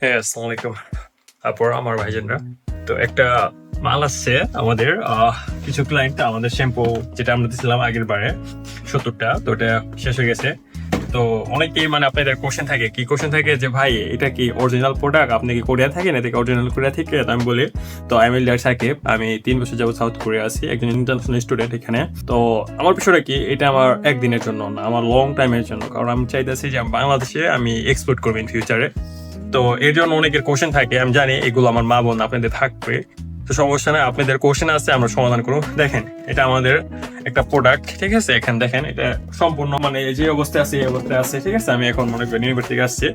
হ্যাঁ, আসসালামু আলাইকুম। তারপর আমার ভাইজানরা তো একটা মাল আসছে আমাদের কিছু ক্লায়েন্ট আমাদের শ্যাম্পু যেটা আমরা দিছিলাম আগের বারে 70টা, তো ওটা শেষ হয়ে গেছে। তো অনেকেই মানে আপনাদের কোশ্চেন থাকে, কি কোশ্চেন থাকে যে ভাই এটা কি অরিজিনাল প্রোডাক্ট, আপনি কি কোরিয়া থাকেন, এটা কি অরিজিনাল কোরিয়া থেকে? তো আমি বলি, তো আমি লিডার সাকিব, আমি 3 বছর যাবত সাউথ কোরিয়া আছি, একজন ইন্টারন্যাশনাল স্টুডেন্ট এখানে। তো আমার বিষয়টা কি, এটা আমার একদিনের জন্য না, আমার লং টাইমের জন্য, কারণ আমি চাইতেছি যে বাংলাদেশে আমি এক্সপোর্ট করবো ইন ফিউচারে। তো এর জন্য অনেকের কোশ্চেন থাকে, আমি জানি এগুলো আমার মা বোন আপনাদের থাকবে। তো সমস্যা নাই, আপনাদের কোশ্চেন আছে, আমরা সমাধান করবো। দেখেন, এটা আমাদের একটা প্রোডাক্ট, ঠিক আছে? এখানে দেখেন, এটা সম্পূর্ণ মানে যে অবস্থায় আছে এই অবস্থায় আছে, ঠিক আছে? আমি এখন মনে করি ইউনিভার্সিটি থেকে আসছে,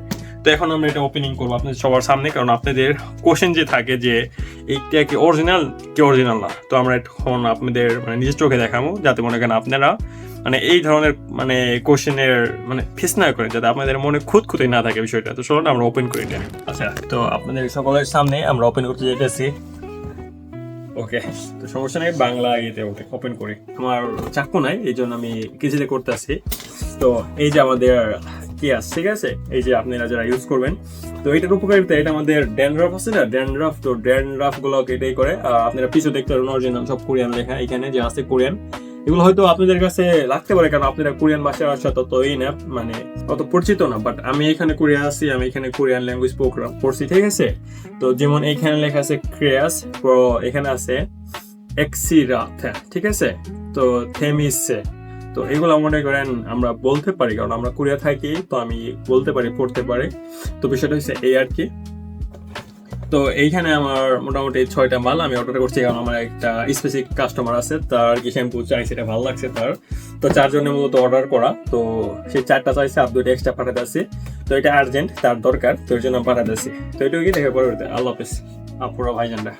তো এখন আমরা এটা ওপেনিং করবো আপনাদের সবার সামনে, কারণ আপনাদের কোশ্চেন যে থাকে যে এইটা কি অরিজিনাল কি অরিজিনাল না, তো আমরা এখন আপনাদের মানে নিজের চোখে দেখাবো, যাতে মনে করেন আপনারা মানে এই ধরনের মানে কোশ্চেনের মানে ফেস না করে, যাতে আপনাদের মনে খুঁতখুঁতে না থাকে বিষয়টা। তো চলুন আমরা ওপেন করি এটা। আচ্ছা, তো আপনাদের সকলের সামনে আমরা ওপেন করতে যেতেছি। ওকে, তো সমস্যা নেই, বাংলা ইয়েতে ওকে ওপেন করি। আমার চাকু নাই, এই জন্য আমি কিছুতে করতেছি। তো এই যে আমাদের কেয়াস, ঠিক আছে? এই যে আপনারা যারা ইউজ করবেন, তো এটার উপকারিতা, এটা আমাদের ড্যান্ড্রাফ আছে না, ড্যান্ড্রাফ, তো ড্যান্ড্রাফ গুলো এটাই করে। আপনারা পিছু দেখতে পারেন, অরিজিনাল সব কোরিয়ান লেখা এখানে যে আছে কোরিয়ান। এগুলো হয়তো আপনাদের কাছে লাগতে পারে, কারণ আপনারা কোরিয়ান ভাষার সাথে তত এই না, মানে অত পরিচিত না। বাট আমি এখানে কোরিয়া আছি, আমি এখানে কোরিয়ান ল্যাঙ্গুয়েজ প্রোগ্রাম পড়ছি, ঠিক আছে? তো যেমন এখানে লেখা আছে ক্রেয়াস, এখানে আছে এক্সিরাথ, ঠিক আছে? তো থেমিসে, তো এগুলো মনে করেন আমরা বলতে পারি, কারণ আমরা কোরিয়া থাকি, তো আমি বলতে পারি, পড়তে পারি। তো বিষয়টা হচ্ছে এই আর কি। তো এইখানে আমার মোটামুটি 6টা মাল আমি অর্ডার করছি, কারণ আমার একটা স্পেসিফিক কাস্টমার আছে, তার কি শ্যাম্পু চাই সেটা ভালো লাগছে তার। তো 4 জনের মূলত অর্ডার করা, তো সেই 4টা চাইছে, আর 2টা এক্সট্রা পাঠাতে আসছি। তো এটা আর্জেন্ট, তার দরকার, তো এর জন্য পাঠাতে আসছি। তো এটুকু কি দেখে পরে আল্লাহ হাফেজ আপুরা ভাইজানরা।